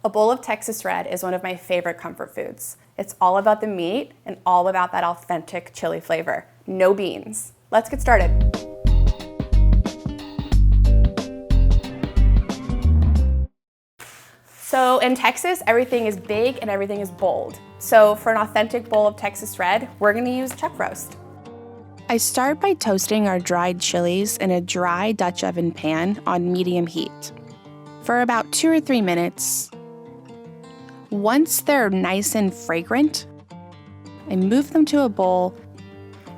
A bowl of Texas Red is one of my favorite comfort foods. It's all about the meat and all about that authentic chili flavor. No beans. Let's get started. So in Texas, everything is big and everything is bold. So for an authentic bowl of Texas Red, we're gonna use chuck roast. I start by toasting our dried chilies in a dry Dutch oven pan on medium heat for about 2 or 3 minutes. Once they're nice and fragrant, I move them to a bowl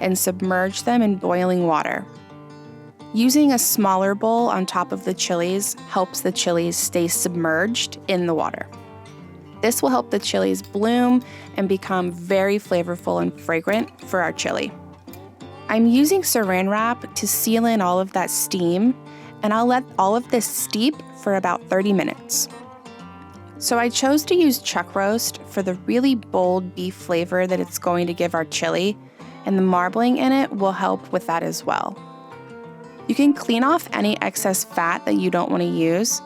and submerge them in boiling water. Using a smaller bowl on top of the chilies helps the chilies stay submerged in the water. This will help the chilies bloom and become very flavorful and fragrant for our chili. I'm using saran wrap to seal in all of that steam, and I'll let all of this steep for about 30 minutes. So I chose to use chuck roast for the really bold beef flavor that it's going to give our chili, and the marbling in it will help with that as well. You can clean off any excess fat that you don't want to use.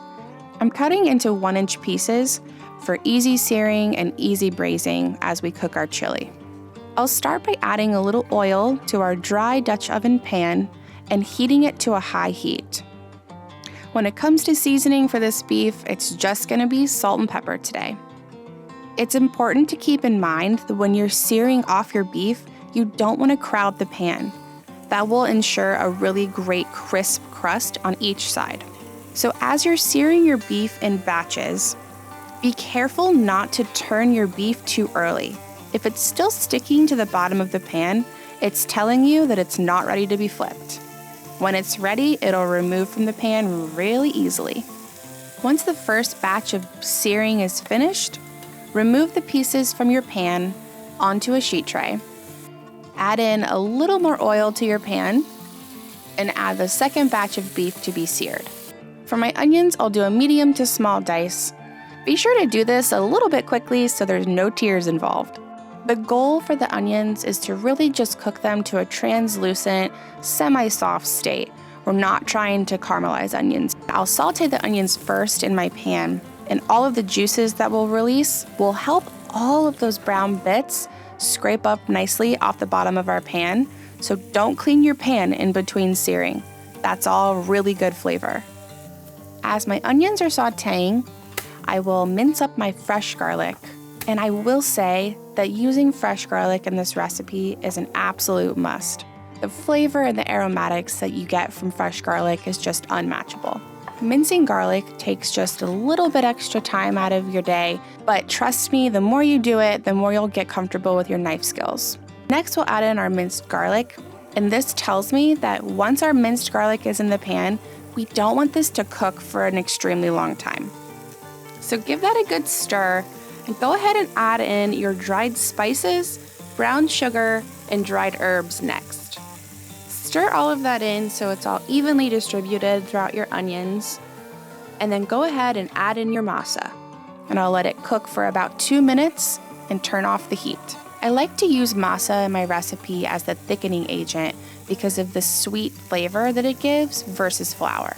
I'm cutting into 1-inch pieces for easy searing and easy braising as we cook our chili. I'll start by adding a little oil to our dry Dutch oven pan and heating it to a high heat. When it comes to seasoning for this beef, it's just going to be salt and pepper today. It's important to keep in mind that when you're searing off your beef, you don't want to crowd the pan. That will ensure a really great crisp crust on each side. So as you're searing your beef in batches, be careful not to turn your beef too early. If it's still sticking to the bottom of the pan, it's telling you that it's not ready to be flipped. When it's ready, it'll remove from the pan really easily. Once the first batch of searing is finished, remove the pieces from your pan onto a sheet tray. Add in a little more oil to your pan and add the second batch of beef to be seared. For my onions, I'll do a medium to small dice. Be sure to do this a little bit quickly so there's no tears involved. The goal for the onions is to really just cook them to a translucent, semi-soft state. We're not trying to caramelize onions. I'll saute the onions first in my pan, and all of the juices that we'll release will help all of those brown bits scrape up nicely off the bottom of our pan, so don't clean your pan in between searing. That's all really good flavor. As my onions are sauteing, I will mince up my fresh garlic. And I will say that using fresh garlic in this recipe is an absolute must. The flavor and the aromatics that you get from fresh garlic is just unmatchable. Mincing garlic takes just a little bit extra time out of your day, but trust me, the more you do it, the more you'll get comfortable with your knife skills. Next, we'll add in our minced garlic, and this tells me that once our minced garlic is in the pan, we don't want this to cook for an extremely long time. So give that a good stir, and go ahead and add in your dried spices, brown sugar, and dried herbs next. Stir all of that in so it's all evenly distributed throughout your onions, and then go ahead and add in your masa. And I'll let it cook for about 2 minutes and turn off the heat. I like to use masa in my recipe as the thickening agent because of the sweet flavor that it gives versus flour.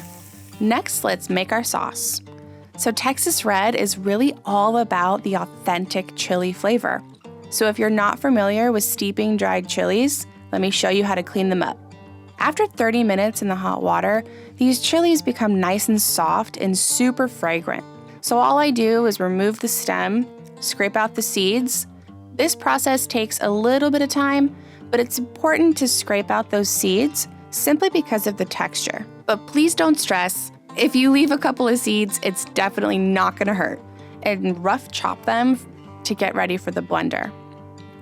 Next, let's make our sauce. So Texas Red is really all about the authentic chili flavor. So if you're not familiar with steeping dried chilies, let me show you how to clean them up. After 30 minutes in the hot water, these chilies become nice and soft and super fragrant. So all I do is remove the stem, scrape out the seeds. This process takes a little bit of time, but it's important to scrape out those seeds simply because of the texture. But please don't stress. If you leave a couple of seeds, it's definitely not gonna hurt. And rough chop them to get ready for the blender.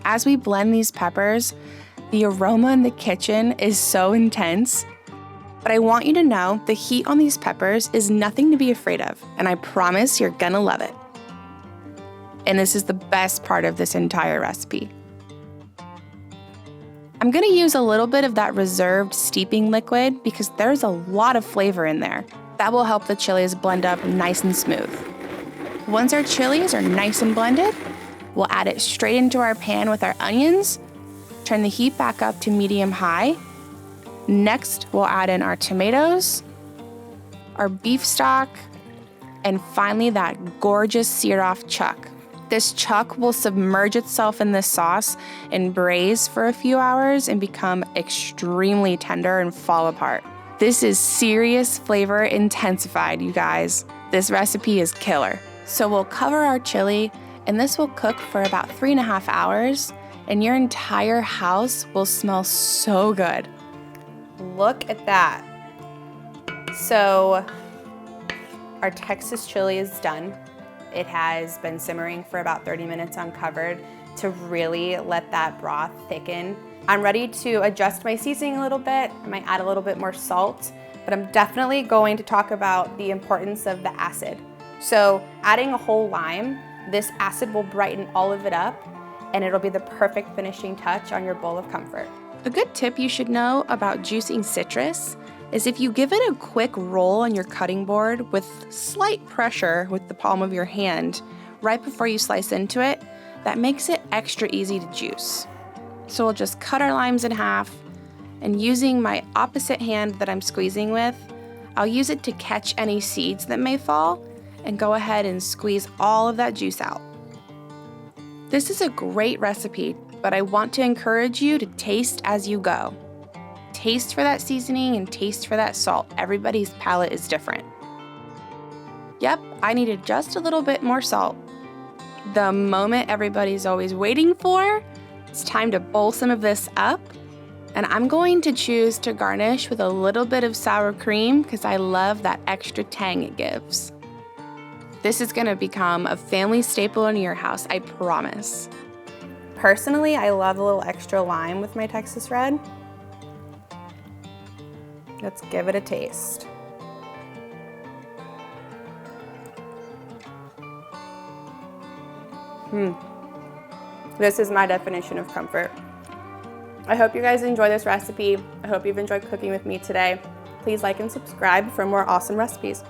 As we blend these peppers, the aroma in the kitchen is so intense. But I want you to know the heat on these peppers is nothing to be afraid of, and I promise you're gonna love it. And this is the best part of this entire recipe. I'm gonna use a little bit of that reserved steeping liquid because there's a lot of flavor in there. That will help the chilies blend up nice and smooth. Once our chilies are nice and blended, we'll add it straight into our pan with our onions, turn the heat back up to medium-high. Next, we'll add in our tomatoes, our beef stock, And finally, that gorgeous seared off chuck. This chuck will submerge itself in this sauce and braise for a few hours and become extremely tender and fall apart. This is serious flavor intensified, you guys. This recipe is killer. So we'll cover our chili, and this will cook for about 3.5 hours, and your entire house will smell so good. Look at that. So our Texas chili is done. It has been simmering for about 30 minutes uncovered to really let that broth thicken. I'm ready to adjust my seasoning a little bit. I might add a little bit more salt, but I'm definitely going to talk about the importance of the acid. So adding a whole lime, this acid will brighten all of it up, and it'll be the perfect finishing touch on your bowl of comfort. A good tip you should know about juicing citrus is if you give it a quick roll on your cutting board with slight pressure with the palm of your hand right before you slice into it, that makes it extra easy to juice. So we'll just cut our limes in half, and using my opposite hand that I'm squeezing with, I'll use it to catch any seeds that may fall and go ahead and squeeze all of that juice out. This is a great recipe, but I want to encourage you to taste as you go. Taste for that seasoning and taste for that salt. Everybody's palate is different. Yep, I needed just a little bit more salt. The moment everybody's always waiting for, it's time to bowl some of this up. And I'm going to choose to garnish with a little bit of sour cream because I love that extra tang it gives. This is gonna become a family staple in your house, I promise. Personally, I love a little extra lime with my Texas Red. Let's give it a taste. This is my definition of comfort. I hope you guys enjoy this recipe. I hope you've enjoyed cooking with me today. Please like and subscribe for more awesome recipes.